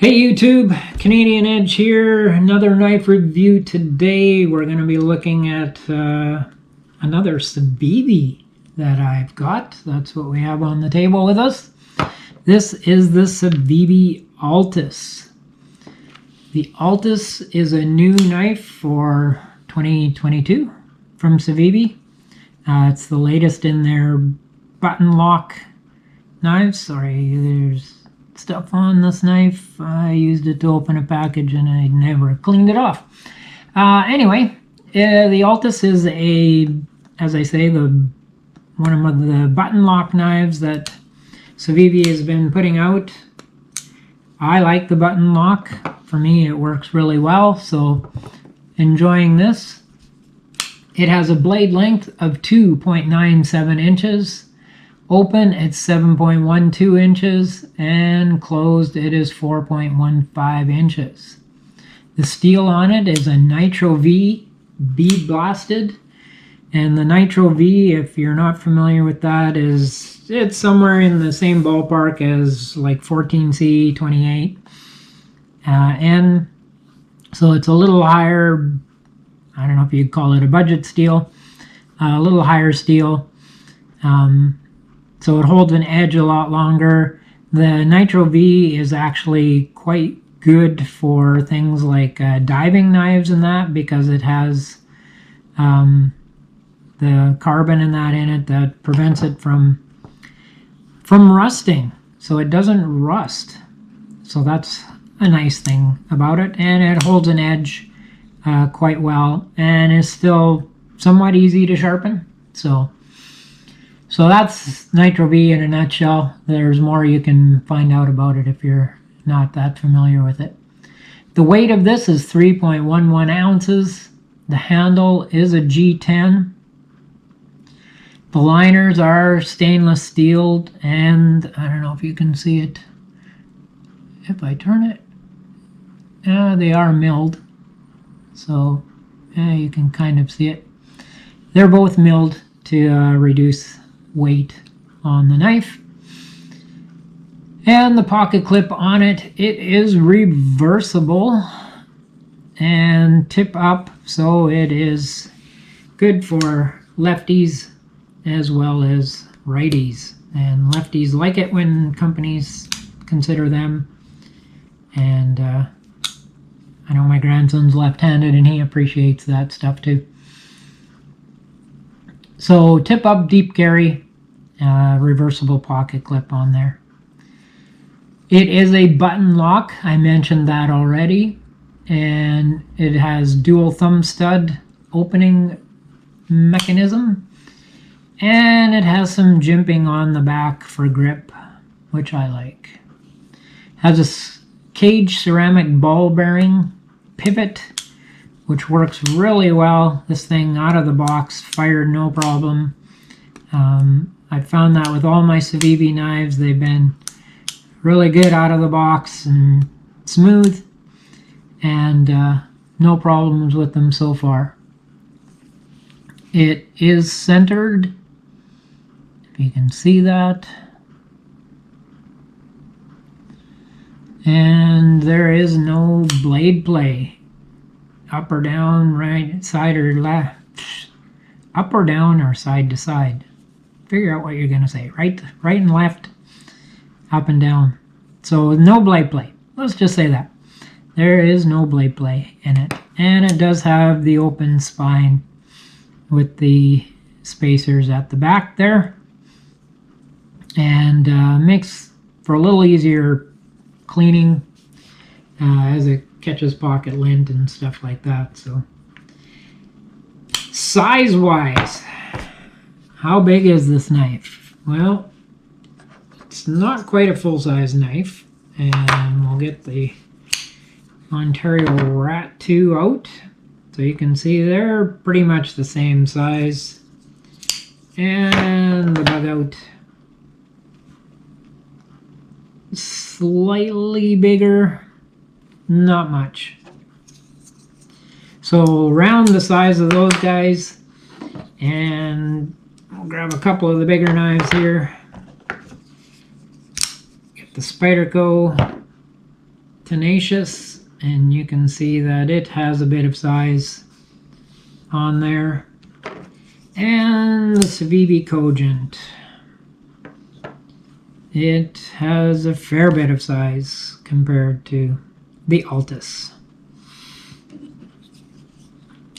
Hey YouTube, Canadian Edge here. Another knife review today. We're going to be looking at another Civivi that I've got. That's what we have on the table with us. This is the Civivi Altus. The Altus is a new knife for 2022 from Civivi. It's the latest in their button lock knives. Sorry, there's stuff on this knife. I used it to open a package and I never cleaned it off. Anyway, the Altus is as I say, one of the button lock knives that Civivi has been putting out. I like the button lock. For me, it works really well, so enjoying this. It has a blade length of 2.97 inches. Open, it's 7.12 inches, and closed, it is 4.15 inches. The steel on it is a Nitro V bead blasted, and the Nitro V, if you're not familiar with that, it's somewhere in the same ballpark as like 14C 28, and so it's a little higher. I don't know if you'd call it a budget steel, a little higher steel. So it holds an edge a lot longer. The Nitro V is actually quite good for things like diving knives and that, because it has the carbon in it that prevents it from rusting. So it doesn't rust. So that's a nice thing about it. And it holds an edge quite well and is still somewhat easy to sharpen. So that's Nitro V in a nutshell. There's more you can find out about it if you're not that familiar with it. The weight of this is 3.11 ounces. The handle is a G10. The liners are stainless steel, and I don't know if you can see it. If I turn it, they are milled. So you can kind of see it. They're both milled to reduce weight on the knife. And the pocket clip on it, it is reversible and tip up, so it is good for lefties as well as righties. And lefties like it when companies consider them. And I know my grandson's left-handed and he appreciates that stuff too. So tip up, deep carry, reversible pocket clip on there. It is a button lock. I mentioned that already. And it has dual thumb stud opening mechanism. And it has some jimping on the back for grip, which I like. Has a cage ceramic ball bearing pivot, which works really well. This thing out of the box fired no problem. I found that with all my Civivi knives, they've been really good out of the box and smooth, and no problems with them so far. It is centered, if you can see that, and there is no blade play. Up or down, right side or left, up or down or side to side. Figure out what you're gonna say. Right and left, up and down. So no blade play. Let's just say that. There is no blade play in it. And it does have the open spine with the spacers at the back there. And makes for a little easier cleaning as it catches pocket lint and stuff like that. So size wise, how big is this knife? Well, it's not quite a full-size knife, and we'll get the Ontario Rat 2 out so you can see they're pretty much the same size. And the bug out, slightly bigger, not much. So round the size of those guys, and we'll grab a couple of the bigger knives here. Get the Spyderco tenacious, and you can see that it has a bit of size on there. And the Civivi Cogent. It has a fair bit of size compared to the Altus.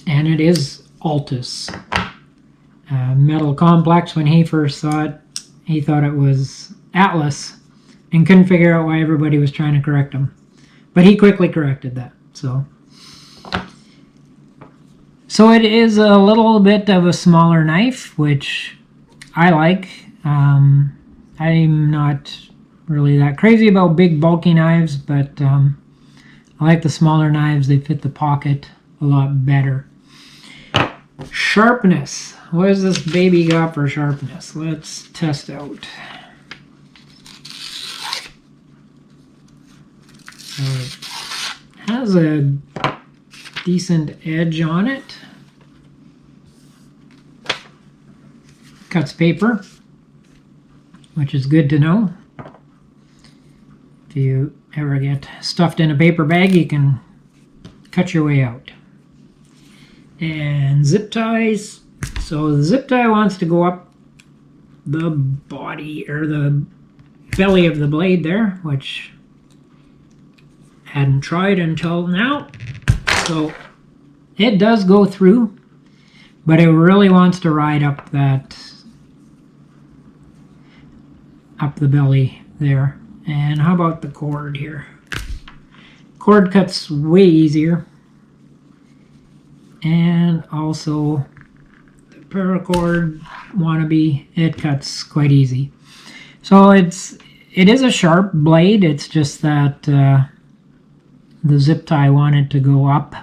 And it is Altus. Metal Complex, when he first saw it, he thought it was Atlas and couldn't figure out why everybody was trying to correct him. But he quickly corrected that. So it is a little bit of a smaller knife, which I like. I'm not really that crazy about big bulky knives, but I like the smaller knives. They fit the pocket a lot better. Sharpness. What does this baby got for sharpness? Let's test out. So it has a decent edge on it. Cuts paper, which is good to know. If you ever get stuffed in a paper bag, you can cut your way out. And zip ties. So the zip tie wants to go up the body or the belly of the blade there, which hadn't tried until now. So it does go through, but it really wants to ride up the belly there. And how about the cord here? Cord cuts way easier. And also the paracord wannabe, it cuts quite easy. So it is a sharp blade. It's just that the zip tie wanted to go up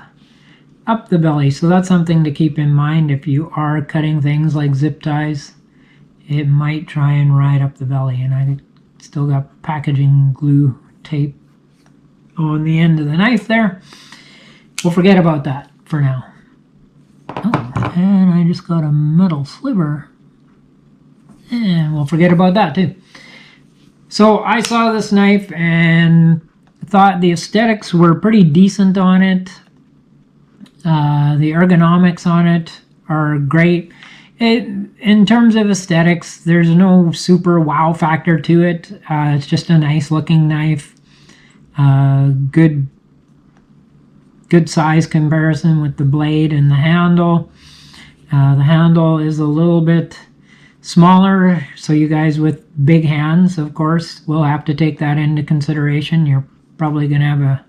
the belly. So that's something to keep in mind if you are cutting things like zip ties. It might try and ride up the belly. And I still got packaging glue tape on the end of the knife there. We'll forget about that for now. Oh, and I just got a metal sliver. And we'll forget about that too. So I saw this knife and thought the aesthetics were pretty decent on it. The ergonomics on it are great. In terms of aesthetics, there's no super wow factor to it. It's just a nice looking knife. Good size comparison with the blade and the handle. The handle is a little bit smaller, so you guys with big hands, of course, will have to take that into consideration. You're probably going to have a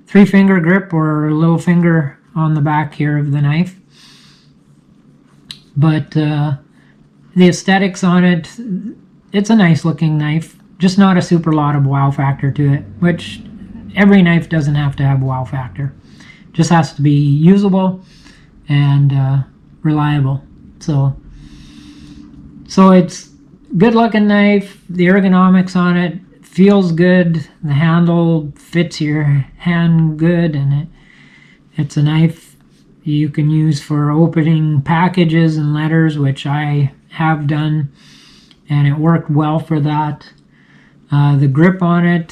3-finger grip or a little finger on the back here of the knife. But the aesthetics on it, it's a nice looking knife, just not a super lot of wow factor to it, which every knife doesn't have to have wow factor. Just has to be usable and reliable. So it's good looking knife. The ergonomics on it feels good. The handle fits your hand good, and it's a knife you can use for opening packages and letters, which I have done, and it worked well for that. The grip on it,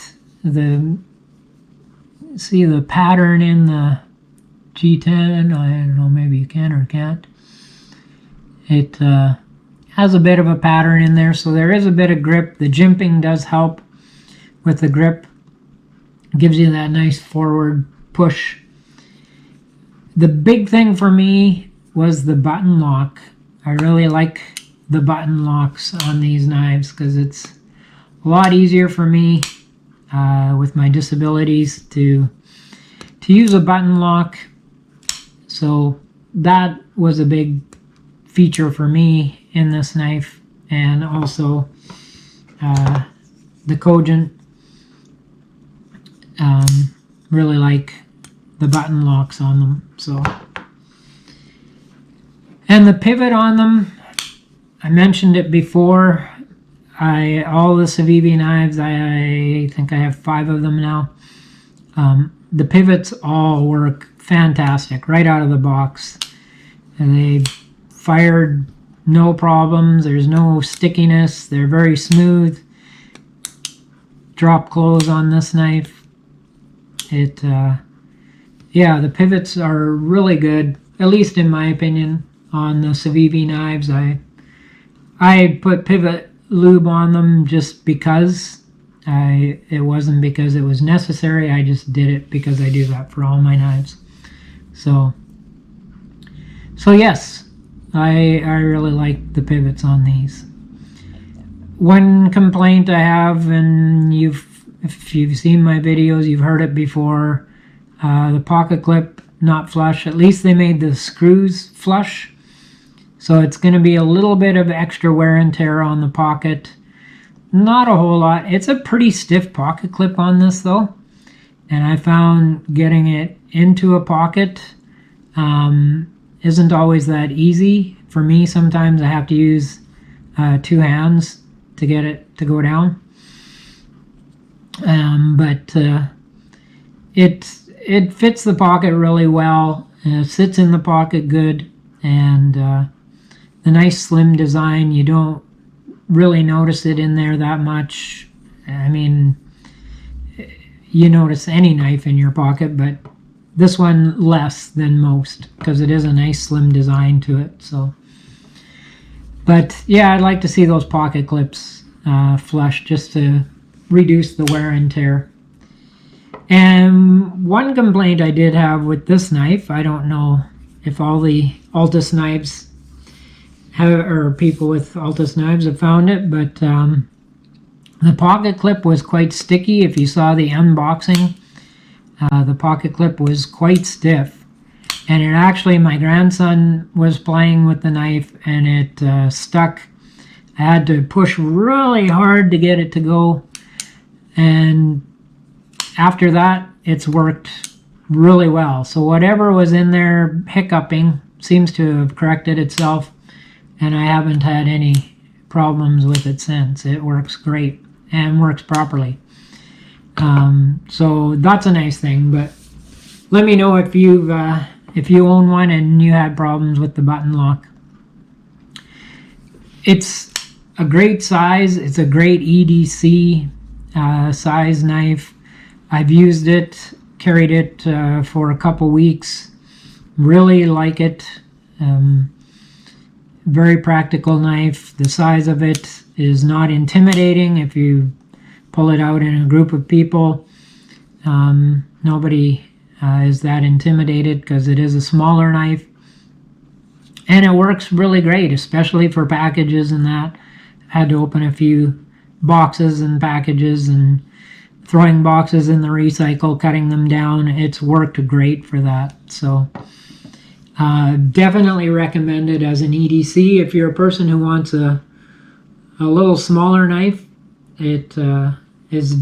see the pattern in the G10, I don't know, maybe you can or can't. It has a bit of a pattern in there, so there is a bit of grip. The jimping does help with the grip. Gives you that nice forward push. The big thing for me was the button lock. I really like the button locks on these knives because it's a lot easier for me with my disabilities to use a button lock. So that was a big feature for me in this knife, and also the Cogent. Really like the button locks on them. So, and the pivot on them, I mentioned it before. All the Civivi knives, I think I have 5 of them now. The pivots all work fantastic right out of the box, and they fired no problems. There's no stickiness. They're very smooth. Drop close on this knife. Yeah, the pivots are really good, at least in my opinion, on the Civivi knives. I put pivot lube on them just because. It wasn't because it was necessary. I just did it because I do that for all my knives. So yes, I really like the pivots on these. One complaint I have, and if you've seen my videos, you've heard it before, the pocket clip not flush. At least they made the screws flush, so it's going to be a little bit of extra wear and tear on the pocket. Not a whole lot. It's a pretty stiff pocket clip on this though, and I found getting it into a pocket isn't always that easy. For me, sometimes I have to use 2 hands to get it to go down. But it fits the pocket really well. It sits in the pocket good, and the nice slim design, you don't really notice it in there that much. I mean, you notice any knife in your pocket, but this one less than most because it is a nice slim design to it. So, but yeah, I'd like to see those pocket clips flush just to reduce the wear and tear. And one complaint I did have with this knife, I don't know if all the Altus knives or people with Altus knives have found it, but the pocket clip was quite sticky. If you saw the unboxing, the pocket clip was quite stiff, and it actually, my grandson was playing with the knife and it stuck. I had to push really hard to get it to go, and after that it's worked really well. So whatever was in there hiccuping seems to have corrected itself, and I haven't had any problems with it since. It works great and works properly. So that's a nice thing. But let me know if you own one and you had problems with the button lock. It's a great size. It's a great EDC size knife. I've used it, carried it for a couple weeks. Really like it. Very practical knife. The size of it is not intimidating. If you pull it out in a group of people, nobody is that intimidated because it is a smaller knife, and it works really great, especially for packages and that. I had to open a few boxes and packages and throwing boxes in the recycle, cutting them down. It's worked great for that. So definitely recommend it as an EDC. If you're a person who wants a little smaller knife, it is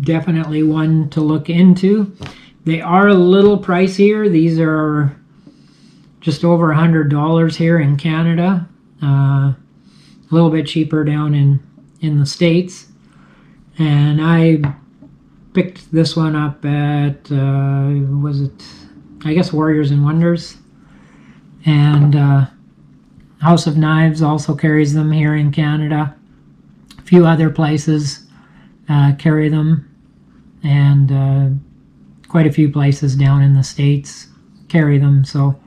definitely one to look into. They are a little pricier. These are just over $100 here in Canada. A little bit cheaper down in the States. And I picked this one up at, was it, I guess Warriors and Wonders. And House of Knives also carries them here in Canada. A few other places carry them, and quite a few places down in the States carry them. So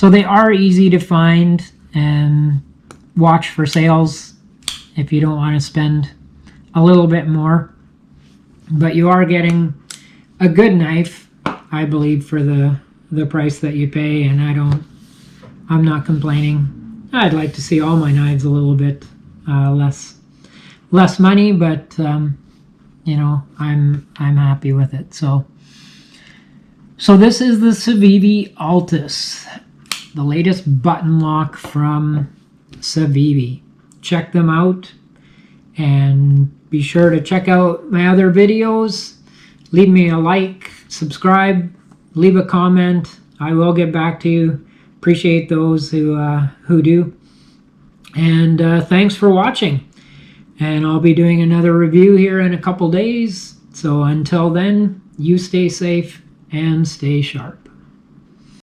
they are easy to find, and watch for sales if you don't want to spend a little bit more. But you are getting a good knife, I believe, for the price that you pay, and I'm not complaining. I'd like to see all my knives a little bit less money, but you know, I'm happy with it. So this is the Civivi Altus, the latest button lock from Civivi. Check them out, and be sure to check out my other videos. Leave me a like, subscribe, leave a comment. I will get back to you. Appreciate those who do. And thanks for watching. And I'll be doing another review here in a couple days. So until then, you stay safe and stay sharp.